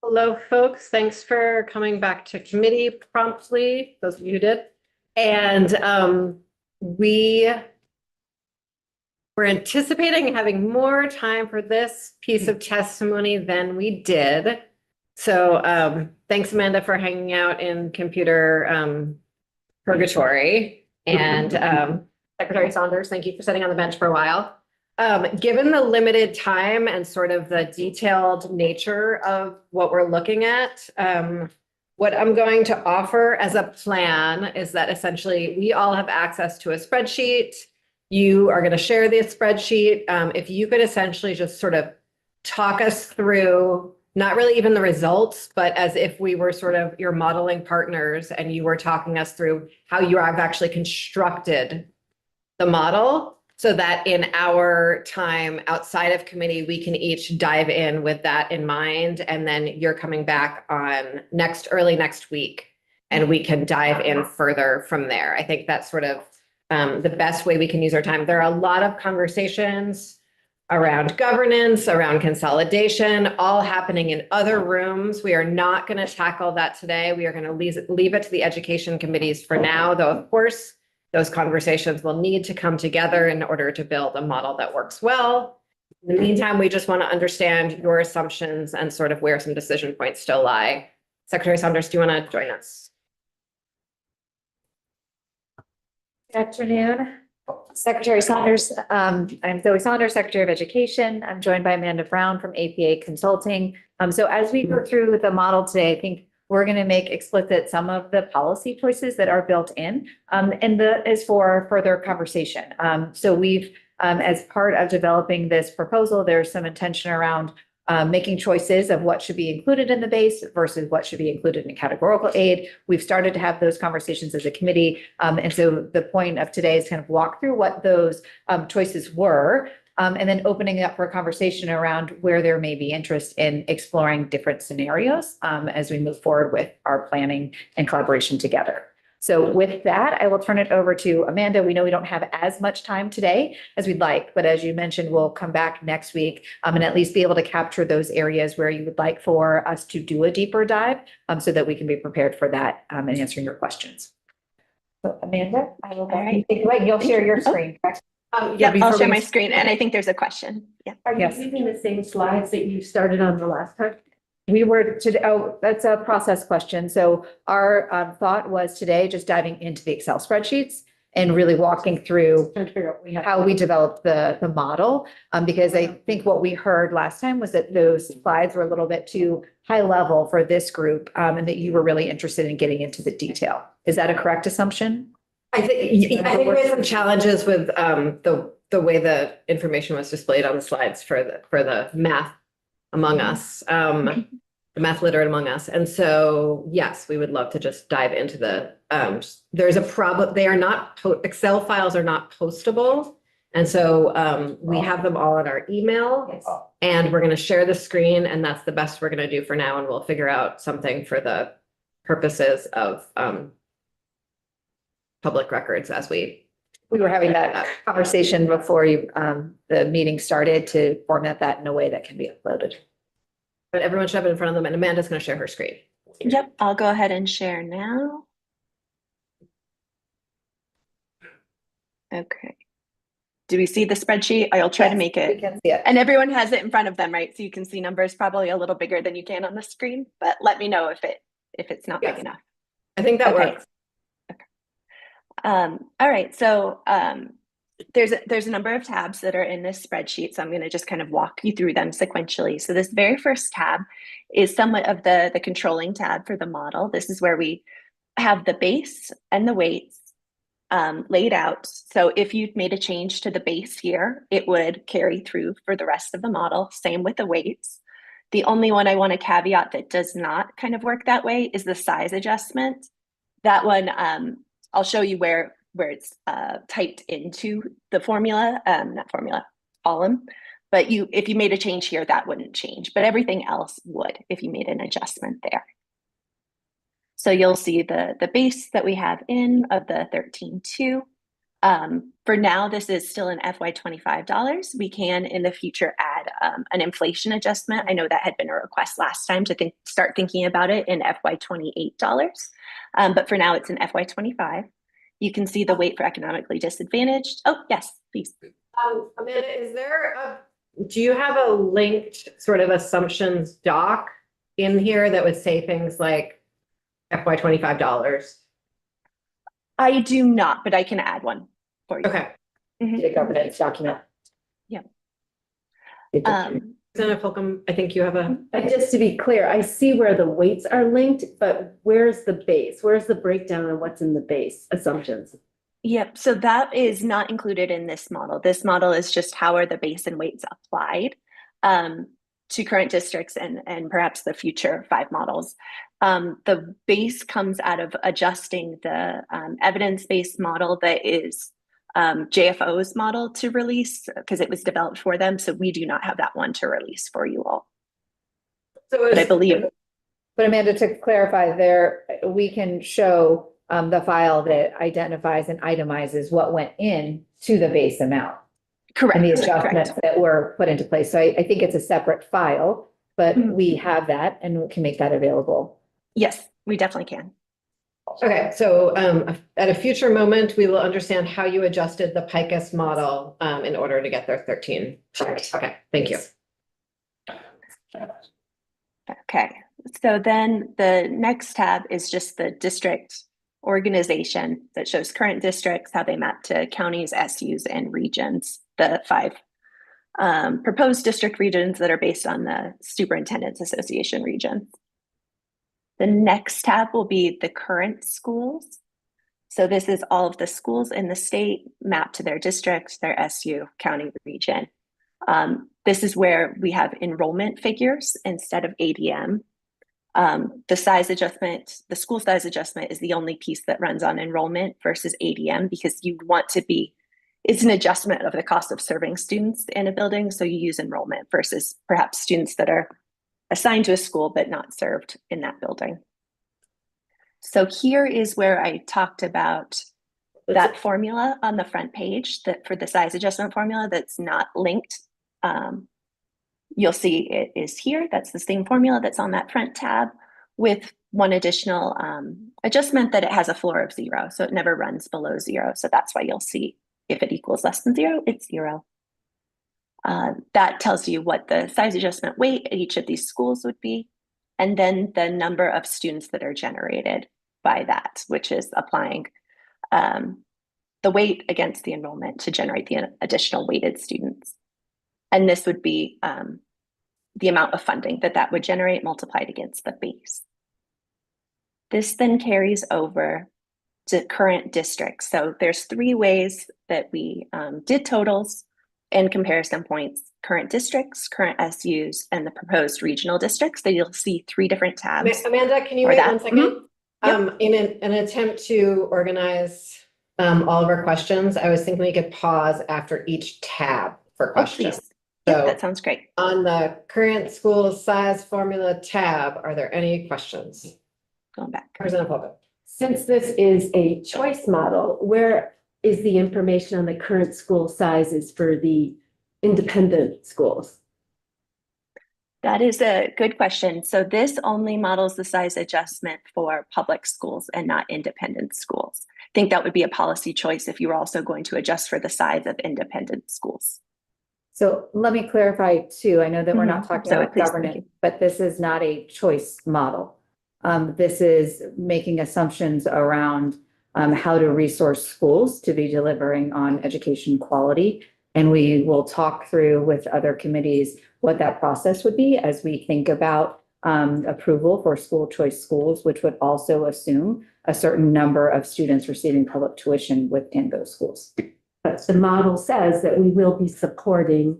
Hello, folks. Thanks for coming back to committee promptly, those of you who did. And we were anticipating having more time for this piece of testimony than we did. So thanks, Amanda, for hanging out in computer purgatory. And Secretary Saunders, thank you for sitting on the bench for a while. Given the limited time and sort of the detailed nature of what we're looking at, what I'm going to offer as a plan is that essentially we all have access to a spreadsheet. You are going to share the spreadsheet. If you could essentially just sort of talk us through, not really even the results, but as if we were sort of your modeling partners and you were talking us through how you have actually constructed the model, so that in our time outside of committee, we can each dive in with that in mind. And then you're coming back on early next week, and we can dive in further from there. I think that's sort of the best way we can use our time. There are a lot of conversations around governance, around consolidation, all happening in other rooms. We are not going to tackle that today. We are going to leave it to the education committees for now, though, of course, those conversations will need to come together in order to build a model that works well. In the meantime, we just want to understand your assumptions and sort of where some decision points still lie. Secretary Saunders, do you want to join us? Good afternoon, Secretary Saunders. I'm Zoe Saunders, Secretary of Education. I'm joined by Amanda Brown from APA Consulting. So as we go through the model today, I think we're going to make explicit some of the policy choices that are built in, and is for further conversation. So we've, as part of developing this proposal, there's some intention around making choices of what should be included in the base versus what should be included in categorical aid. We've started to have those conversations as a committee. And so the point of today is kind of walk through what those choices were, and then opening it up for a conversation around where there may be interest in exploring different scenarios as we move forward with our planning and collaboration together. So with that, I will turn it over to Amanda. We know we don't have as much time today as we'd like, but as you mentioned, we'll come back next week and at least be able to capture those areas where you would like for us to do a deeper dive so that we can be prepared for that and answering your questions. So Amanda, I will take it away. You'll share your screen, correct? I'll share my screen, and I think there's a question. Yeah. Are you using the same slides that you started on the last time? We were today. Oh, that's a process question. So our thought was today just diving into the Excel spreadsheets and really walking through how we developed the model. Because I think what we heard last time was that those slides were a little bit too high level for this group, and that you were really interested in getting into the detail. Is that a correct assumption? I think we had some challenges with the way the information was displayed on the slides for the math among us, the math literate among us. And so, yes, we would love to just dive into the, there's a problem. They are not, Excel files are not postable. And so we have them all in our email, and we're going to share the screen, and that's the best we're going to do for now. And we'll figure out something for the purposes of public records as we were having that conversation before the meeting started to format that in a way that can be uploaded. But everyone should have it in front of them, and Amanda's going to share her screen. Yep, I'll go ahead and share now. Okay. Do we see the spreadsheet? I'll try to make it. We can see it. And everyone has it in front of them, right? So you can see numbers probably a little bigger than you can on the screen, but let me know if it's not big enough. I think that works. All right, so there's a number of tabs that are in this spreadsheet, so I'm going to just kind of walk you through them sequentially. So this very first tab is somewhat of the controlling tab for the model. This is where we have the base and the weights laid out. So if you'd made a change to the base here, it would carry through for the rest of the model. Same with the weights. The only one I want to caveat that does not kind of work that way is the size adjustment. That one, I'll show you where it's typed into the formula, not formula, column. But if you made a change here, that wouldn't change, but everything else would if you made an adjustment there. So you'll see the base that we have in of the 13.2. For now, this is still an FY25 dollars. We can in the future add an inflation adjustment. I know that had been a request last time to start thinking about it in FY28 dollars. But for now, it's an FY25. You can see the weight for economically disadvantaged. Oh, yes, please. Amanda, do you have a linked sort of assumptions doc in here that would say things like FY25 dollars? I do not, but I can add one for you. Okay. Mhm. The governance document. Yeah. Representative Holcomb, I think you have a. And just to be clear, I see where the weights are linked, but where's the base? Where's the breakdown on what's in the base assumptions? Yep, so that is not included in this model. This model is just how are the base and weights applied to current districts and perhaps the future 5 models. The base comes out of adjusting the evidence-based model that is JFO's model to release because it was developed for them. So we do not have that one to release for you all. But I believe. But Amanda, to clarify there, we can show the file that identifies and itemizes what went in to the base amount. Correct. And the adjustments correct. that were put into place. So I think it's a separate file, but Mhm. we have that and we can make that available. Yes, we definitely can. Okay, so at a future moment, we will understand how you adjusted the PICUS model in order to get their 13. Okay, thank you. Okay, so then the next tab is just the district organization that shows current districts, how they map to counties, SUs, and regions, the 5 proposed district regions that are based on the Superintendent's Association region. The next tab will be the current schools. So this is all of the schools in the state mapped to their district, their SU, county, region. This is where we have enrollment figures instead of ADM. The size adjustment, the school size adjustment is the only piece that runs on enrollment versus ADM because you want to be, it's an adjustment of the cost of serving students in a building. So you use enrollment versus perhaps students that are assigned to a school but not served in that building. So here is where I talked about that formula on the front page that for the size adjustment formula that's not linked. You'll see it is here. That's the same formula that's on that front tab with one additional adjustment that it has a floor of 0. So it never runs below 0. So that's why you'll see if it equals less than 0, it's 0. That tells you what the size adjustment weight at each of these schools would be. And then the number of students that are generated by that, which is applying the weight against the enrollment to generate the additional weighted students. And this would be the amount of funding that would generate multiplied against the base. This then carries over to current districts. So there's 3 ways that we did totals and comparison points: current districts, current SUs, and the proposed regional districts. That you'll see 3 different tabs. Amanda, can you wait 1 second? Mm-hmm. In an attempt to organize all of our questions, I was thinking we could pause after each tab for questions. Please. Yep, So that sounds great. on the current school size formula tab, are there any questions? Going back. Representative Holcomb. Since this is a choice model, where is the information on the current school sizes for the independent schools? That is a good question. So this only models the size adjustment for public schools and not independent schools. I think that would be a policy choice if you were also going to adjust for the size of independent schools. So let me clarify too. I know that we're not talking So about please, thank governance, you. but this is not a choice model. This is making assumptions around how to resource schools to be delivering on education quality. And we will talk through with other committees what that process would be as we think about approval for school choice schools, which would also assume a certain number of students receiving public tuition within those schools. But the model says that we will be supporting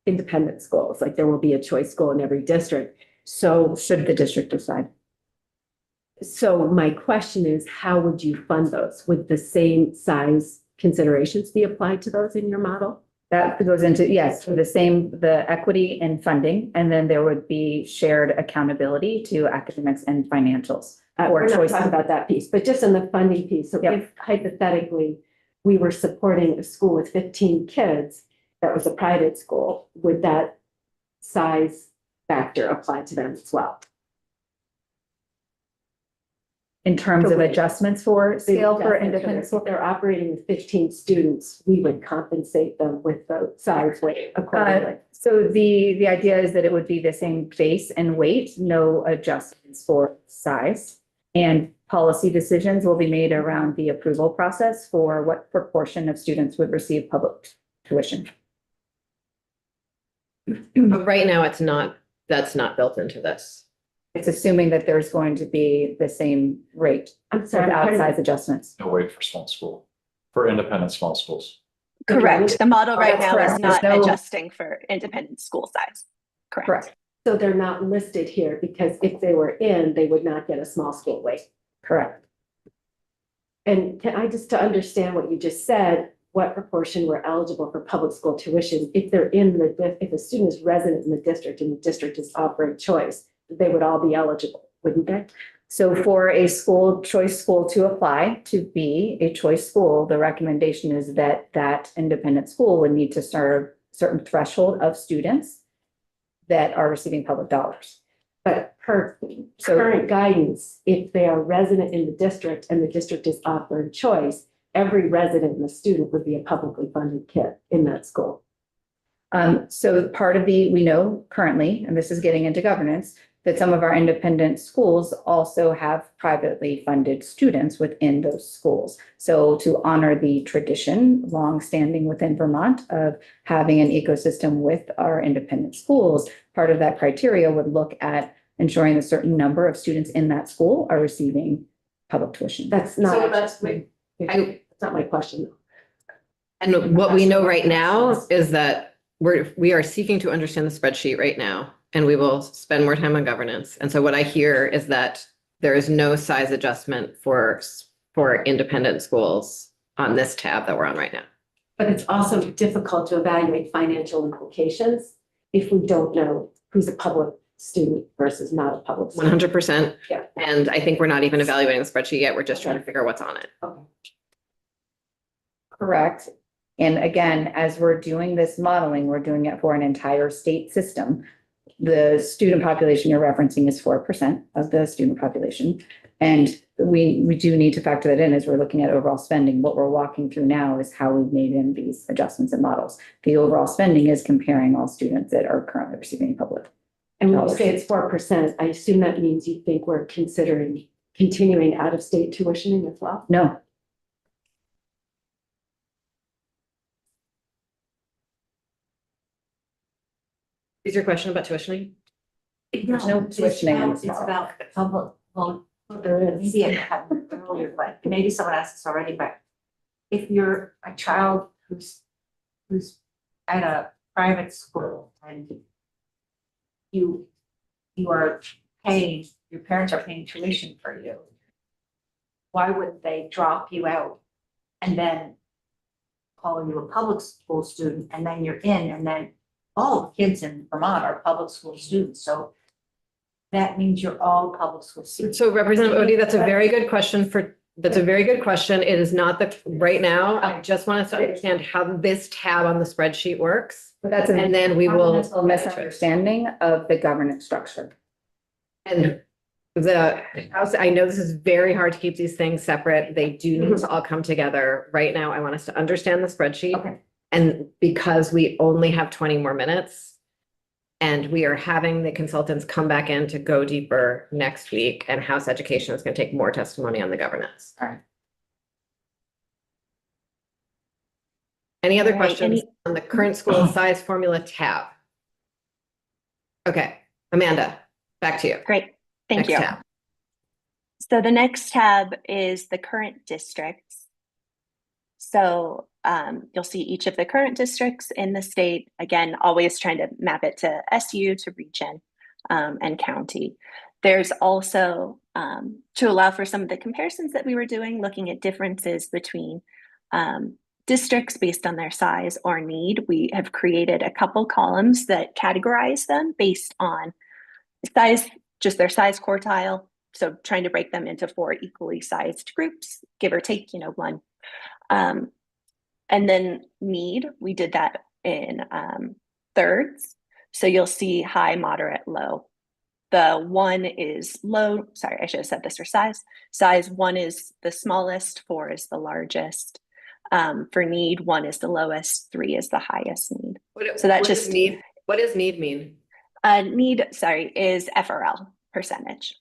independent schools, like there will be a choice school in every district. So Should the district decide? So my question is, how would you fund those? Would the same size considerations be applied to those in your model? That goes into, yes, the equity and funding, and then there would be shared accountability to academics and financials. We're not choice. talking about that piece, but just on the funding piece. So Yep. if hypothetically, we were supporting a school with 15 kids that was a private school, would that size factor apply to them as well? In terms of Correct. adjustments for scale for independent If school. they're operating with 15 students, we would compensate them with the size weight accordingly. So the idea is that it would be the same base and weight, no adjustments for size. And policy decisions will be made around the approval process for what proportion of students would receive public tuition. But right now, that's not built into this. It's assuming that there's going to be the same rate I'm sorry, without pardon me. size adjustments. No wait for small school, for independent small schools. Correct. The model right that's now correct. is not There's no- adjusting for independent school size. Correct. So they're not listed here because if they were in, they would not get a small school weight. Correct. And can I just, to understand what you just said, what proportion were eligible for public school tuition? If they're in if a student is resident in the district and the district is offering choice, they would all be eligible, wouldn't they? So for a school choice school to apply to be a choice school, the recommendation is that that independent school would need to serve certain threshold of students that are receiving public dollars. But per So- current guidance, if they are resident in the district and the district is offering choice, every resident and the student would be a publicly funded kid in that school. So part of we know currently, and this is getting into governance, that some of our independent schools also have privately funded students within those schools. So to honor the tradition longstanding within Vermont of having an ecosystem with our independent schools, part of that criteria would look at ensuring a certain number of students in that school are receiving public tuition. That's not. So that's That's not my question. And what we know right now is that we are seeking to understand the spreadsheet right now, and we will spend more time on governance. And so what I hear is that there is no size adjustment for independent schools on this tab that we're on right now. But it's also difficult to evaluate financial implications if we don't know who's a public student versus not a public student. 100%. Yeah. And I think we're not even evaluating the spreadsheet yet. We're just trying to figure out what's on it. Okay. Correct. And again, as we're doing this modeling, we're doing it for an entire state system. The student population you're referencing is 4% of the student population. And we do need to factor that in as we're looking at overall spending. What we're walking through now is how we've made in these adjustments and models. The overall spending is comparing all students that are currently receiving public. And when you say it's 4%, I assume that means you think we're considering continuing out-of-state tuitioning as well? No, Is your question about tuitioning? There's no tuitioning in this It's model. about public, well, There is. maybe it happened earlier, but maybe someone asked this already, but if you're a child who's at a private school and you are paying, your parents are paying tuition for you, why wouldn't they drop you out and then call you a public school student, and then you're in, and then all the kids in Vermont are public school students, so that means you're all public school students. So Representative Odie, that's a very good question. It is not right now. I just want us to understand how this tab on the spreadsheet works. but that's And then we will. fundamental misunderstanding of the governance structure. And the house, I know this is very hard to keep these things separate. They do need to all come together. Right now, I want us to understand the spreadsheet. Okay. And because we only have 20 more minutes and we are having the consultants come back in to go deeper next week, and House Education is going to take more testimony on the governance. All right. Any other All right, questions on the current school size formula tab? Okay, Amanda, back to you. Great. Thank Next you. tab. So the next tab is the current districts. So you'll see each of the current districts in the state, again, always trying to map it to SU, to region, and county. There's also, to allow for some of the comparisons that we were doing, looking at differences between districts based on their size or need. We have created a couple columns that categorize them based on size, just their size quartile. So trying to break them into 4 equally sized groups, give or take, one. And then need, we did that in thirds. So you'll see high, moderate, low. The 1 is low. Sorry, I should have said this for size. Size 1 is the smallest, 4 is the largest. For need, 1 is the lowest, 3 is the highest need. So that what does just need, what does need mean? need, sorry, is FRL percentage.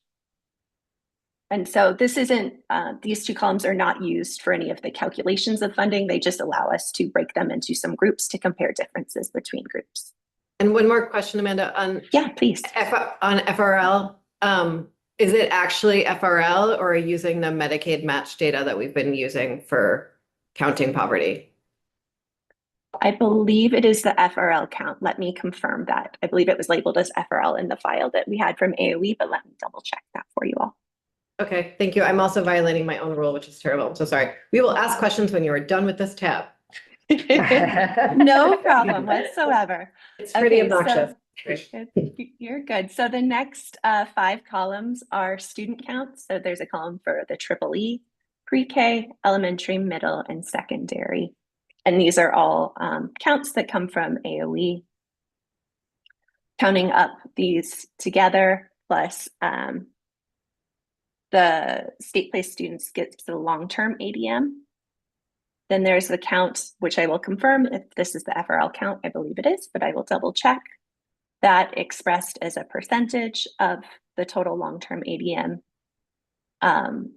And so this isn't, these two columns are not used for any of the calculations of funding. They just allow us to break them into some groups to compare differences between groups. And one more question, Amanda, on Yeah, please. on FRL. Is it actually FRL or are you using the Medicaid match data that we've been using for counting poverty? I believe it is the FRL count. Let me confirm that. I believe it was labeled as FRL in the file that we had from AOE, but let me double check that for you all. Okay, thank you. I'm also violating my own rule, which is terrible. I'm so sorry. We will ask questions when you are done with this tab. No problem whatsoever. It's pretty Okay, so- obnoxious. You're good. So the next 5 columns are student counts. So there's a column for the EEE, pre-K, elementary, middle, and secondary. And these are all counts that come from AOE. Counting up these together, plus the state-placed students get the long-term ADM. Then there's the count, which I will confirm if this is the FRL count. I believe it is, but I will double check. That expressed as a percentage of the total long-term ADM.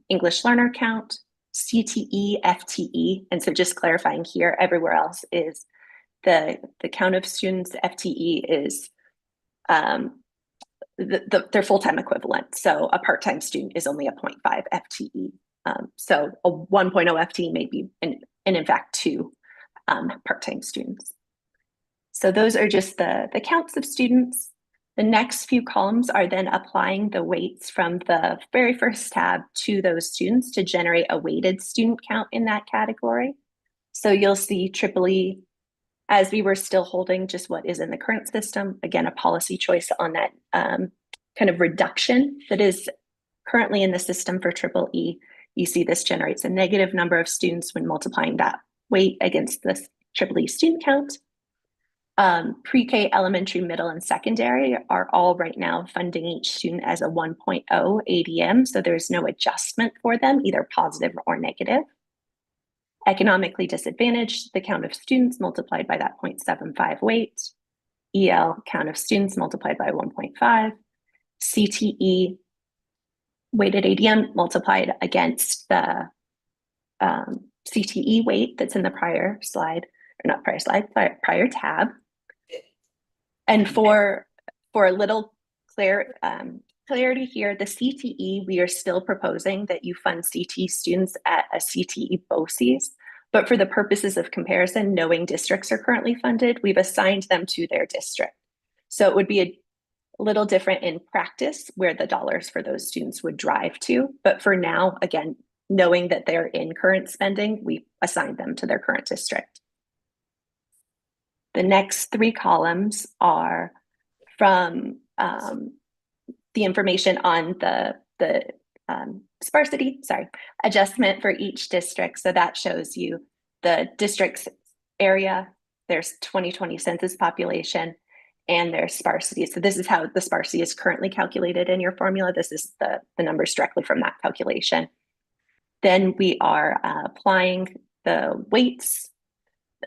English learner count, CTE, FTE. And so just clarifying here, everywhere else is the count of students. FTE is their full-time equivalent. So a part-time student is only a 0.5 FTE. So a 1.0 FTE may be, in fact, 2 part-time students. So those are just the counts of students. The next few columns are then applying the weights from the very first tab to those students to generate a weighted student count in that category. So you'll see EEE, as we were still holding just what is in the current system, again, a policy choice on that kind of reduction that is currently in the system for EEE. You see this generates a negative number of students when multiplying that weight against the EEE student count. Pre-K, elementary, middle, and secondary are all right now funding each student as a 1.0 ADM, so there's no adjustment for them, either positive or negative. Economically disadvantaged, the count of students multiplied by that 0.75 weight. EL, count of students multiplied by 1.5. CTE, weighted ADM multiplied against the CTE weight that's in the prior slide, or not prior slide, prior tab. And for a little clarity here, the CTE, we are still proposing that you fund CTE students at a CTE BOCES, but for the purposes of comparison, knowing districts are currently funded, we've assigned them to their district. So it would be a little different in practice where the dollars for those students would drive to. But for now, again, knowing that they're in current spending, we assign them to their current district. The next 3 columns are from the information on the sparsity, adjustment for each district. So that shows you the district's area, there's 2020 census population, and their sparsity. So this is how the sparsity is currently calculated in your formula. This is the numbers directly from that calculation. Then we are applying the weights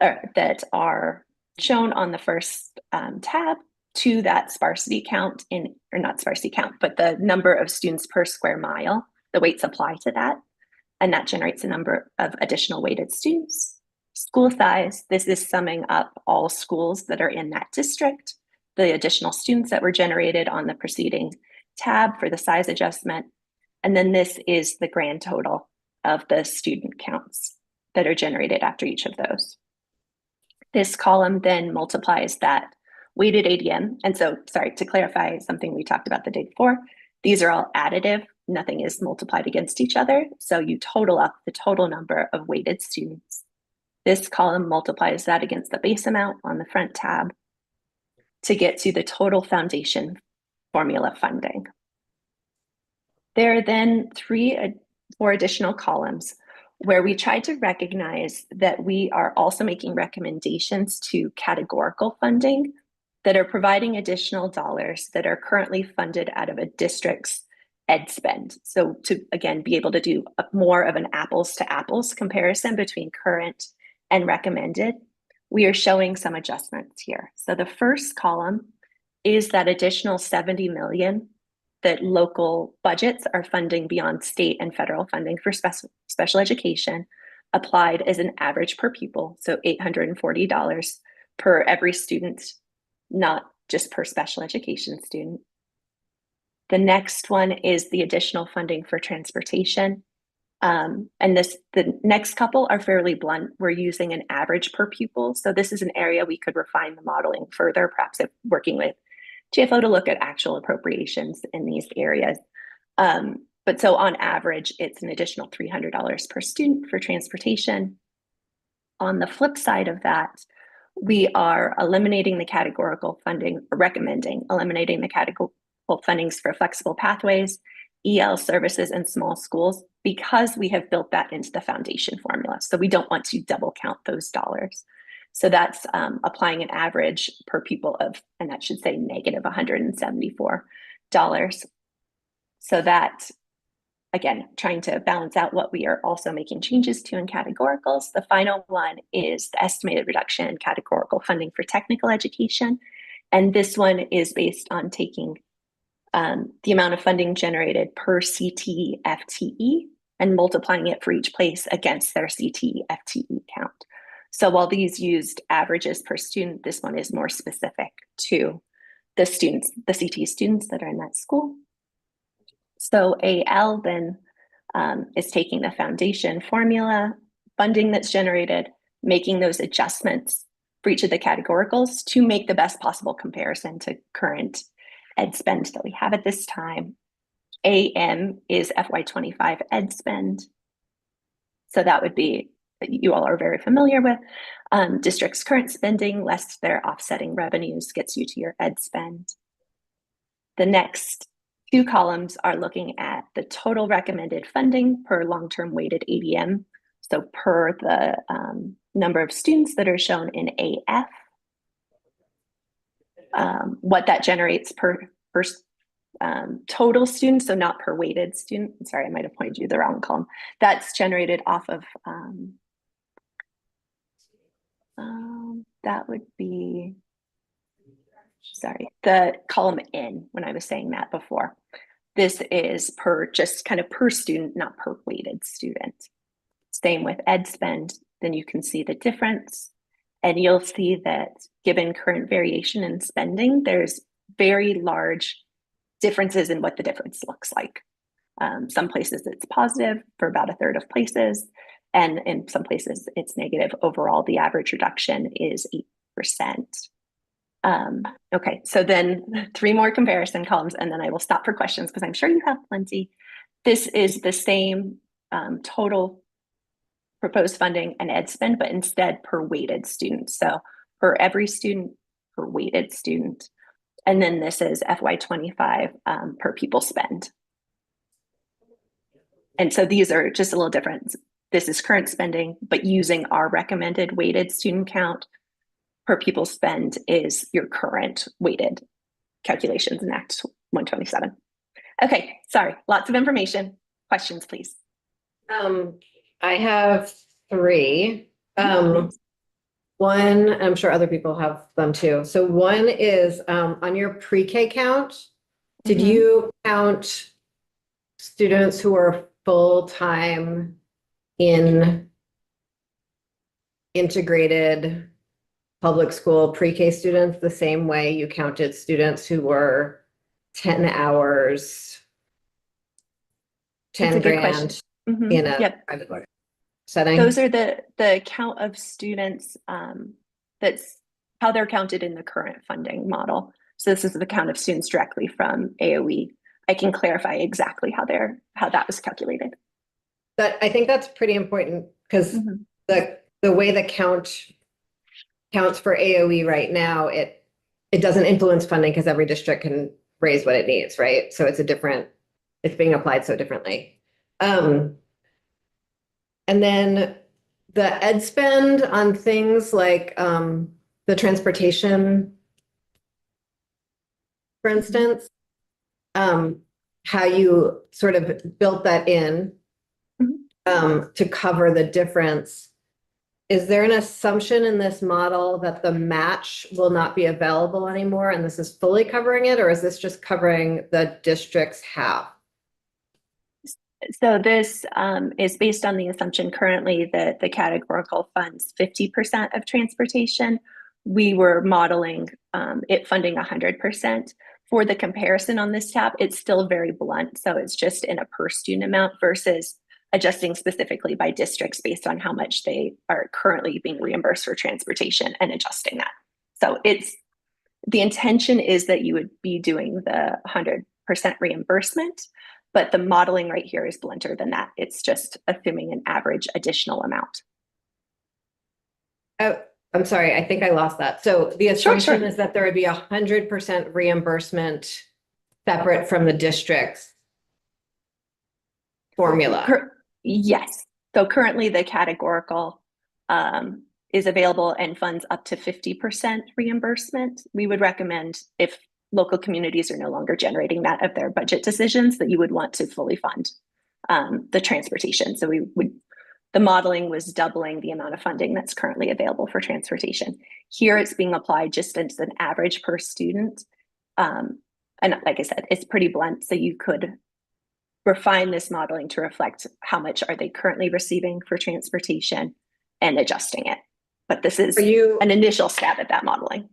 that are shown on the first tab to that sparsity count or not sparsity count, but the number of students per square mile. The weights apply to that, and that generates a number of additional weighted students. School size, this is summing up all schools that are in that district, the additional students that were generated on the preceding tab for the size adjustment. And then this is the grand total of the student counts that are generated after each of those. This column then multiplies that weighted ADM. And so, sorry, to clarify something we talked about the day before, these are all additive. Nothing is multiplied against each other. So you total up the total number of weighted students. This column multiplies that against the base amount on the front tab to get to the total foundation formula funding. There are then 4 additional columns. where we tried to recognize that we are also making recommendations to categorical funding that are providing additional dollars that are currently funded out of a district's ed spend. So to, again, be able to do more of an apples to apples comparison between current and recommended, we are showing some adjustments here. So the first column is that additional 70 million that local budgets are funding beyond state and federal funding for special education, applied as an average per pupil, so $840 per every student, not just per special education student. The next one is the additional funding for transportation. And the next couple are fairly blunt. We're using an average per pupil. So this is an area we could refine the modeling further, perhaps working with GFO to look at actual appropriations in these areas. But so on average, it's an additional $300 per student for transportation. On the flip side of that, we are eliminating the categorical funding, or recommending eliminating the categorical fundings for flexible pathways, EL services, and small schools, because we have built that into the foundation formula. So we don't want to double count those dollars. So that's applying an average per pupil of, and that should say negative $174. So that, again, trying to balance out what we are also making changes to in categoricals. The final one is the estimated reduction in categorical funding for technical education. And this one is based on taking the amount of funding generated per CTE FTE and multiplying it for each place against their CTE FTE count. So while these used averages per student, this one is more specific to the students, the CTE students that are in that school. So AL then is taking the foundation formula funding that's generated, making those adjustments for each of the categoricals to make the best possible comparison to current ed spend that we have at this time. AM is FY25 ed spend. So that would be, you all are very familiar with, district's current spending less their offsetting revenues gets you to your ed spend. The next two columns are looking at the total recommended funding per long-term weighted ADM. So per the number of students that are shown in AF, what that generates per total students, so not per weighted student. Sorry, I might have pointed you the wrong column. That's generated off of, that would be, sorry, the column in when I was saying that before. This is per, just kind of per student, not per weighted student. Same with ed spend, then you can see the difference. And you'll see that given current variation in spending, there's very large differences in what the difference looks like. Some places it's positive for about a third of places, and in some places it's negative. Overall, the average reduction is 8%. Okay, so then 3 more comparison columns, and then I will stop for questions because I'm sure you have plenty. This is the same total proposed funding and ed spend, but instead per weighted student. So per every student, per weighted student. And then this is FY25 per pupil spend. And so these are just a little different. This is current spending, but using our recommended weighted student count per pupil spend is your current weighted calculations in Act 127. Okay, sorry, lots of information. Questions, please. I have 3. One, I'm sure other people have them too. So one is on your pre-K count, did you count students who are full-time in integrated public school pre-K students the same way you counted students who were 10 hours, 10 grand in a private setting? Those are the count of students, that's how they're counted in the current funding model. So this is the count of students directly from AOE. I can clarify exactly how that was calculated. I think that's pretty important because the way the counts for AOE right now, it doesn't influence funding because every district can raise what it needs, right? So it's being applied so differently. And then the ed spend on things like the transportation, for instance, how you sort of built that in to cover the difference. Is there an assumption in this model that the match will not be available anymore and this is fully covering it, or is this just covering the district's half? So this is based on the assumption currently that the categorical funds 50% of transportation. We were modeling it funding 100%. For the comparison on this tab, it's still very blunt. So it's just in a per student amount versus adjusting specifically by districts based on how much they are currently being reimbursed for transportation and adjusting that. So it's the intention is that you would be doing the 100% reimbursement, but the modeling right here is blunter than that. It's just assuming an average additional amount. Oh, I'm sorry, I think I lost that. So the assumption sure. is that there would be 100% reimbursement separate from the district's formula. Yes. So currently the categorical is available and funds up to 50% reimbursement. We would recommend if local communities are no longer generating that of their budget decisions, that you would want to fully fund the transportation. So the modeling was doubling the amount of funding that's currently available for transportation. Here it's being applied just as an average per student. And like I said, it's pretty blunt. So you could refine this modeling to reflect how much are they currently receiving for transportation and adjusting it. But this is an initial stab at that modeling.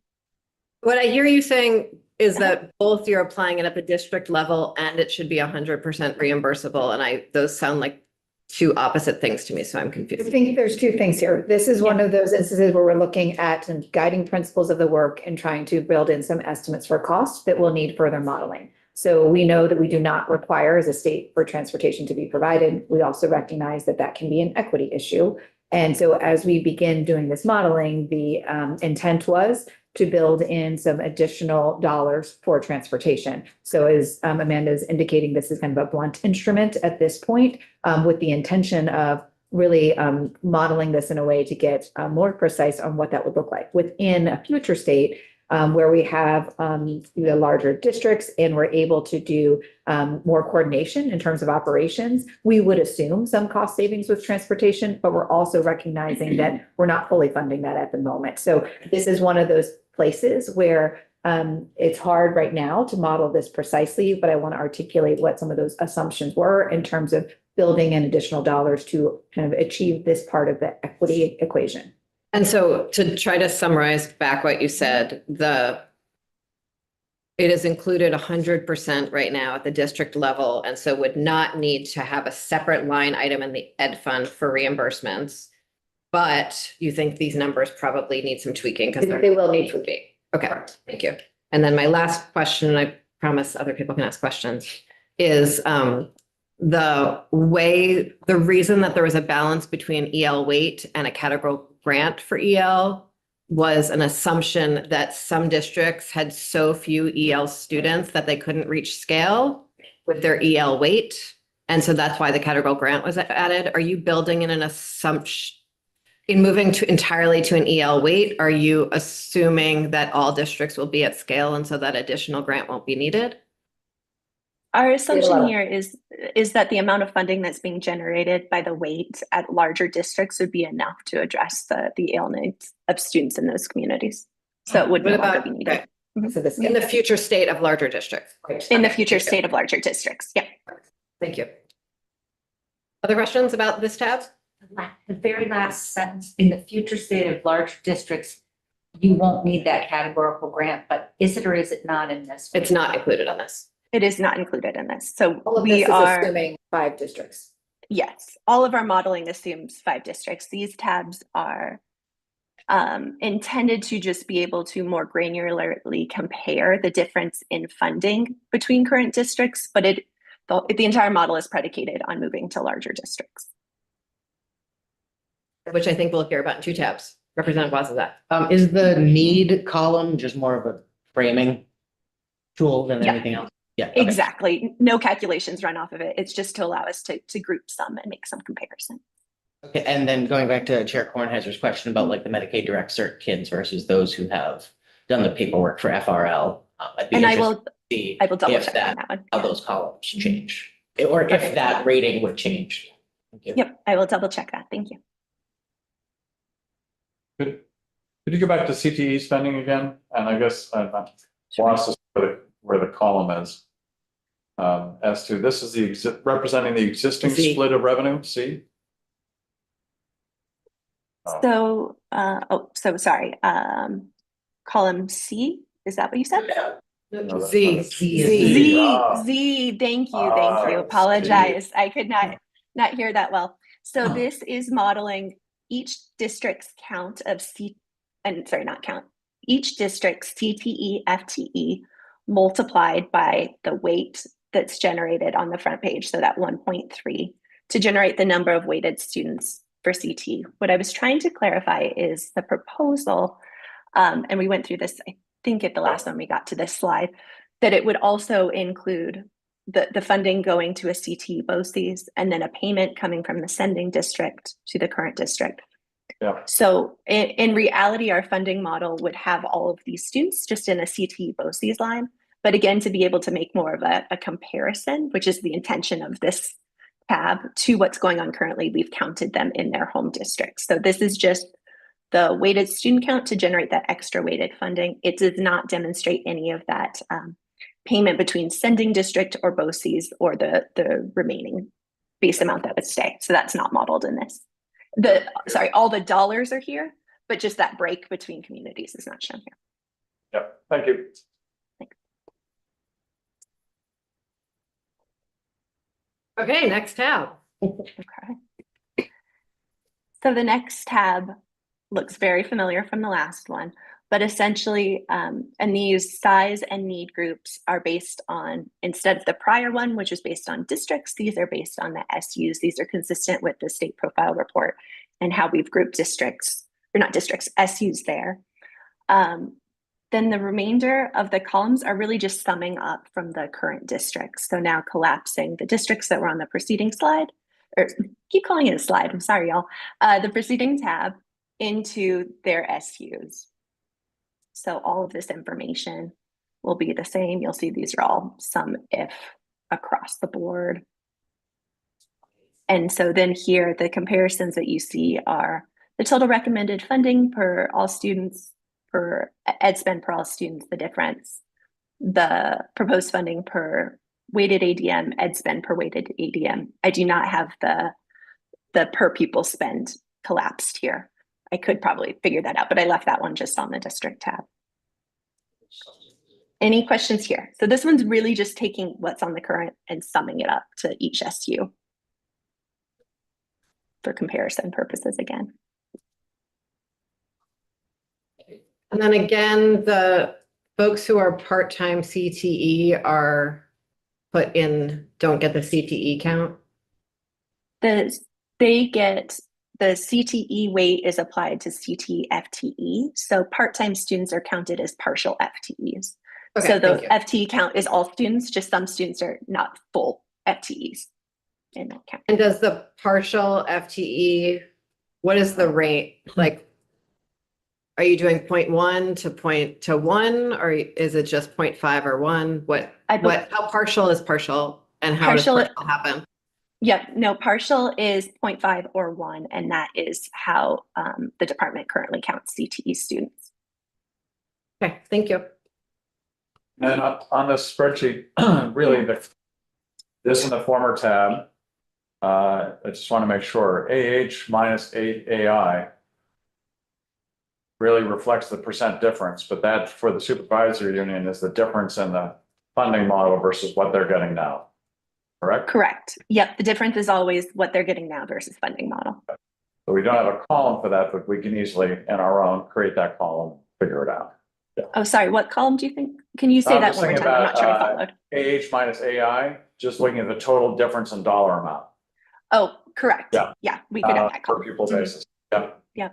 What I hear you saying is that both you're applying it at the district level and it should be 100% reimbursable. And those sound like two opposite things to me, so I'm I confused. think there's two things here. This is one of those instances where we're looking at some guiding principles of the work and trying to build in some estimates for costs that will need further modeling. So we know that we do not require as a state for transportation to be provided. We also recognize that that can be an equity issue. And so as we begin doing this modeling, the intent was to build in some additional dollars for transportation. So as Amanda's indicating, this is kind of a blunt instrument at this point with the intention of really modeling this in a way to get more precise on what that would look like within a future state where we have the larger districts and we're able to do more coordination in terms of operations. We would assume some cost savings with transportation, but we're also recognizing that we're not fully funding that at the moment. So this is one of those places where it's hard right now to model this precisely, but I want to articulate what some of those assumptions were in terms of building in additional dollars to kind of achieve this part of the equity equation. And so to try to summarize back what you said, it is included 100% right now at the district level, and so would not need to have a separate line item in the ed fund for reimbursements. But you think these numbers probably need some tweaking because They will need to be. Okay, thank you. And then my last question, and I promise other people can ask questions, is the reason that there was a balance between EL weight and a categorical grant for EL was an assumption that some districts had so few EL students that they couldn't reach scale with their EL weight. And so that's why the categorical grant was added. Are you building in an assumption in moving entirely to an EL weight? Are you assuming that all districts will be at scale and so that additional grant won't be needed? Our assumption here is that the amount of funding that's being generated by the weight at larger districts would be enough to address the ill needs of students in those communities. So it would no longer be needed. So this In the future state of larger districts. In the future state of larger districts, yeah. Thank you. Other questions about this tab? The very last sentence, in the future state of large districts, you won't need that categorical grant, but is it or is it not in this? It's not included on this. It is not included in this. So all of we this is are assuming 5 districts. Yes, all of our modeling assumes 5 districts. These tabs are intended to just be able to more granularly compare the difference in funding between current districts, but the entire model is predicated on moving to larger districts. Which I think we'll hear about in 2 tabs. Representative Wazazat. Is the need column just more of a framing tool than Yeah. anything else? Yeah. Okay. Exactly. No calculations run off of it. It's just to allow us to group some and make some comparison. Okay, and then going back to Chair Kornheiser's question about like the Medicaid direct cert kids versus those who have done the paperwork for FRL. I'd be And interested to see I will double if check on that one. how those columns change, or if Perfect. that rating would change. Thank you. Yep, I will double check that. Thank you. Could you go back to CTE spending again? And I guess I'm lost as to where the column is. As to, this is the representing the existing Z. split of revenue, see? Oh. So, so sorry, column C, is that what you said? No, Z. that's- Z. Z, Ah. Z, thank you, Ah, thank you. I see. Apologize. I could not hear that well. So Huh. this is modeling each district's count of not count, each district's CTE, FTE multiplied by the weight that's generated on the front page, so that 1.3, to generate the number of weighted students for CT. What I was trying to clarify is the proposal, and we went through this, I think at the last one we got to this slide, that it would also include the funding going to a CT BOCES and then a payment coming from the sending district to the current district. Yeah. So in reality, our funding model would have all of these students just in a CT BOCES line. But again, to be able to make more of a comparison, which is the intention of this tab, to what's going on currently, we've counted them in their home districts. So this is just the weighted student count to generate that extra weighted funding. It does not demonstrate any of that payment between sending district or BOCES or the remaining base amount that would stay. So that's not modeled in this. Sorry, all the dollars are here, but just that break between communities is not shown here. Yep, thank you. Okay, next tab. Okay. So the next tab looks very familiar from the last one, but essentially, and these size and need groups are based on, instead of the prior one, which is based on districts, these are based on the SUs. These are consistent with the state profile report and how we've grouped districts, or not districts, SUs there. Then the remainder of the columns are really just summing up from the current districts. So now collapsing the districts that were on the preceding slide, or keep calling it a slide, I'm sorry, y'all, the preceding tab into their SUs. So all of this information will be the same. You'll see these are all sum if across the board. And so then here, the comparisons that you see are the total recommended funding per all students, per ed spend per all students, the difference, the proposed funding per weighted ADM, ed spend per weighted ADM. I do not have the per pupil spend collapsed here. I could probably figure that out, but I left that one just on the district tab. Any questions here? So this one's really just taking what's on the current and summing it up to each SU for comparison purposes again. And then again, the folks who are part-time CTE are put in, don't get the CTE count. They get the CTE weight is applied to CT FTE. So part-time students are counted as partial FTEs. Okay, So the thank you. FTE count is all students, just some students are not full FTEs in that count. And does the partial FTE, what is the rate? Like, are you doing 0.1 to 1, or is it just 0.5 or 1? How partial is partial, and how does Partial- partial happen? Yep, no, partial is 0.5 or 1, and that is how the department currently counts CTE students. Okay, thank you. And on this spreadsheet, really, this in the former tab, I just want to make sure, AH minus 8AI really reflects the percent difference, but that for the supervisory union is the difference in the funding model versus what they're getting now, correct? Correct. Yep, the difference is always what they're getting now versus funding model. So we don't have a column for that, but we can easily, in our own, create that column, figure it out. Oh, sorry, what column do you think? Can you say I'm that just one more thinking time? I'm not sure I about, followed. AH minus AI, just looking at the total difference in dollar amount. Oh, correct. Yeah. Yeah, we could have that Per column. pupil Mhm. basis. Yeah. Yeah.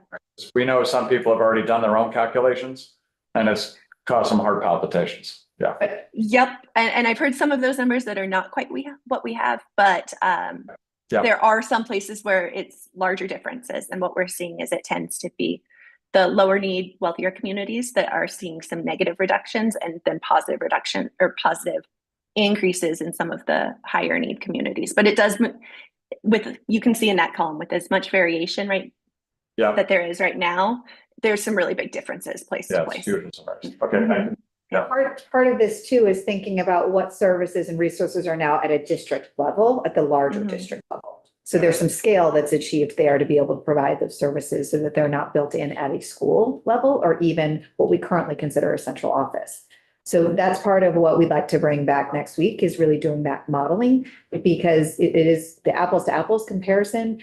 We know some people have already done their own calculations and it's caused some heart palpitations. Yeah. Yep, and I've heard some of those numbers that are not quite what we have, but Yeah. There are some places where it's larger differences, and what we're seeing is it tends to be the lower need, wealthier communities that are seeing some negative reductions, and then positive reduction or positive increases in some of the higher need communities. But it does, with, you can see in that column, with as much variation, right, Yeah, that there is right now, there's some really big differences place yeah, to it's place. huge in some areas. Okay, thank you. Yeah. Part of this too is thinking about what services and resources are now at a district level, at the larger Mhm. district level. So there's some scale that's achieved there to be able to provide those services so that they're not built in at a school level or even what we currently consider a central office. So that's part of what we'd like to bring back next week is really doing that modeling because it is the apples to apples comparison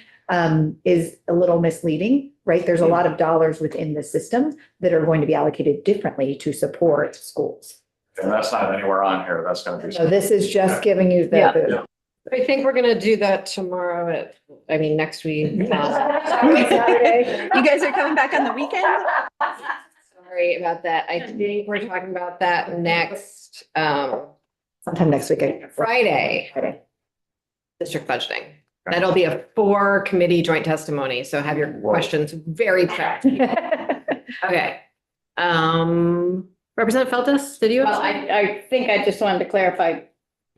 is a little misleading, right? There's a lot of dollars within the system that are going to be allocated differently to support schools. And that's not anywhere on here. That's gonna be. So this is just giving you Yeah. the. I think we're gonna do that tomorrow next week. Saturday. You guys are coming back on the weekend? Sorry about that. I think we're talking about that next, Sometime next week. Friday, Friday. district budgeting. That'll be a 4 committee joint testimony, so have your questions very prepped. Okay. Representative Feltus, did you? Well, I think I just wanted to clarify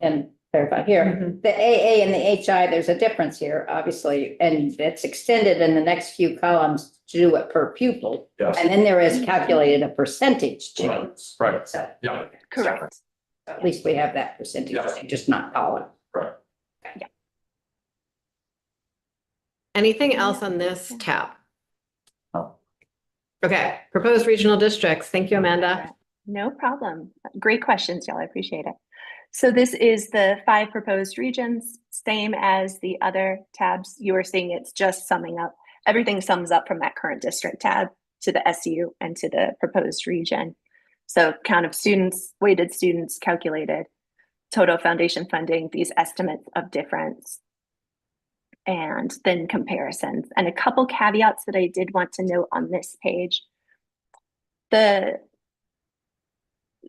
and clarify here. Mhm. The AA and the HI, there's a difference here, obviously, and it's extended in the next few columns to do it per pupil. Yes, And then there is calculated a percentage change. right, So yeah, Correct. at least we have that percentage, Yeah. change, just not column. right. Anything else on this tab? No. Okay, proposed regional districts. Thank you, Amanda. No problem. Great questions, y'all. I appreciate it. So this is the 5 proposed regions, same as the other tabs. You are seeing it's just summing up. Everything sums up from that current district tab to the SU and to the proposed region. So count of students, weighted students calculated, total foundation funding, these estimates of difference, and then comparisons. And a couple caveats that I did want to note on this page.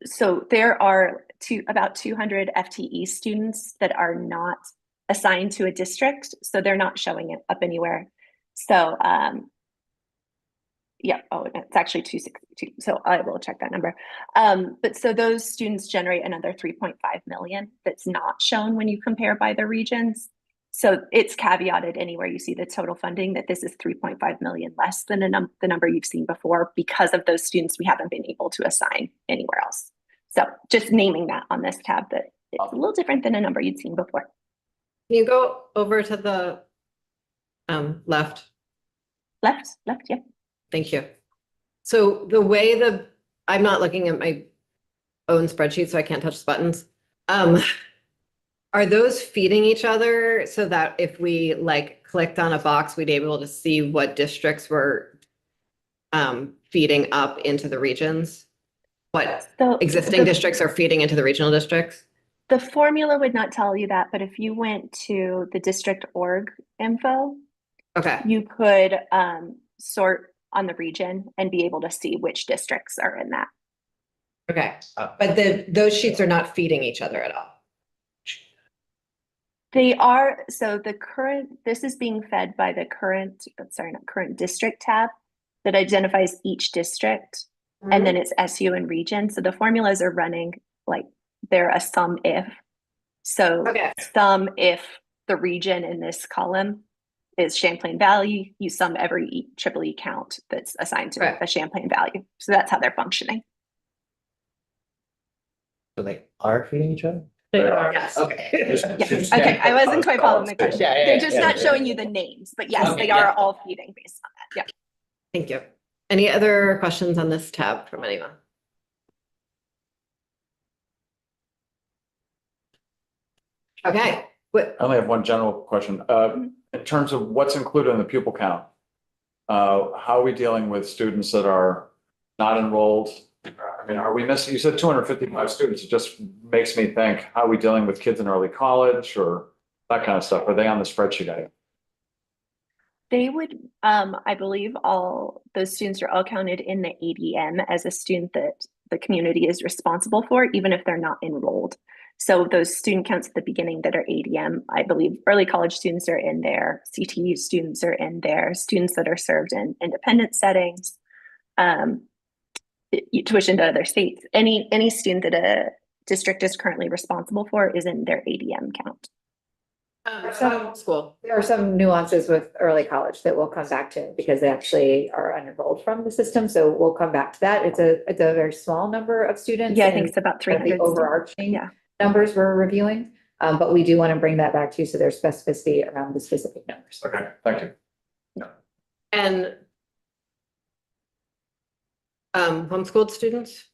So there are about 200 FTE students that are not assigned to a district, so they're not showing it up anywhere. So yeah, oh, it's actually 262. So I will check that number. But so those students generate another 3.5 million that's not shown when you compare by the regions. So it's caveated anywhere you see the total funding that this is 3.5 million less than the number you've seen before because of those students we haven't been able to assign anywhere else. So just naming that on this tab that it's a little different than a number you'd seen before. Can you go over to the left? Left, yeah. Thank you. So the way I'm not looking at my own spreadsheet, so I can't touch the buttons. Are those feeding each other so that if we like clicked on a box, we'd be able to see what districts were feeding up into the regions? What So existing districts are feeding into the regional districts? the formula would not tell you that, but if you went to the district org info, Okay, you could sort on the region and be able to see which districts are in that. okay. But those sheets are not feeding each other at all. They are, so this is being fed by the current district tab that identifies each district. And then it's SU and region. So the formulas are running like they're a sum if. So Okay. sum if the region in this column is Champlain Valley, you sum every triple E count that's assigned to Right. a Champlain Valley. So that's how they're functioning. So they are feeding each other? Yes. Okay. Yeah. Okay, I wasn't quite following the question. Yeah, yeah, They're just yeah, not yeah. showing you the names, but yes, Okay, they are yeah. all feeding based on that. Yeah. Thank you. Any other questions on this tab from anyone? Okay, I only have one general question. In terms of what's included in the pupil count, how are we dealing with students that are not enrolled? I mean, are we missing, you said 255 students. It just makes me think, how are we dealing with kids in early college or that kind of stuff? Are they on the spreadsheet item? They would, I believe all those students are all counted in the ADM as a student that the community is responsible for, even if they're not enrolled. So those student counts at the beginning that are ADM, I believe early college students are in there, CTU students are in there, students that are served in independent settings, tuition to other states. Any student that a district is currently responsible for is in their ADM count. School. There are some nuances with early college that we'll come back to because they actually are unenrolled from the system. So we'll come back to that. It's a very small number of students. Yeah, I think and it's about kind of 300. the overarching Yeah. numbers we're reviewing. But we do want to bring that back to you. So there's specificity around the specific numbers. Okay, thank you. And homeschooled students?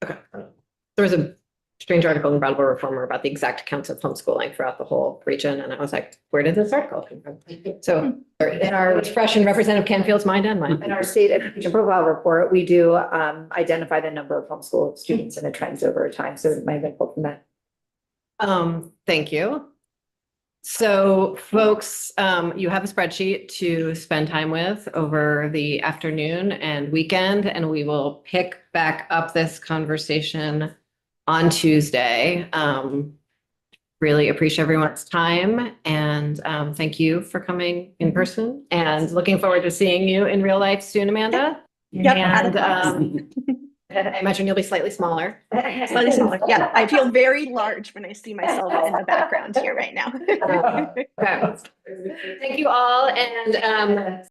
Okay. There was a strange article in Brattleboro Reformer about the exact counts of homeschooling throughout the whole region, and I was like, where did this article come from? So In our it's fresh in Representative Canfield's mind and mine. In our state education profile report, we do identify the number of homeschool students and the trends over time. So it might have been pulled from that. Thank you. So folks, you have a spreadsheet to spend time with over the afternoon and weekend, and we will pick back up this conversation on Tuesday. Really appreciate everyone's time and thank you for coming in person and looking forward to seeing you in real life soon, Amanda. Yep. And I imagine you'll be slightly smaller. Slightly smaller. Yeah, I feel very large when I see myself in the background here right now. Okay. Thank you all and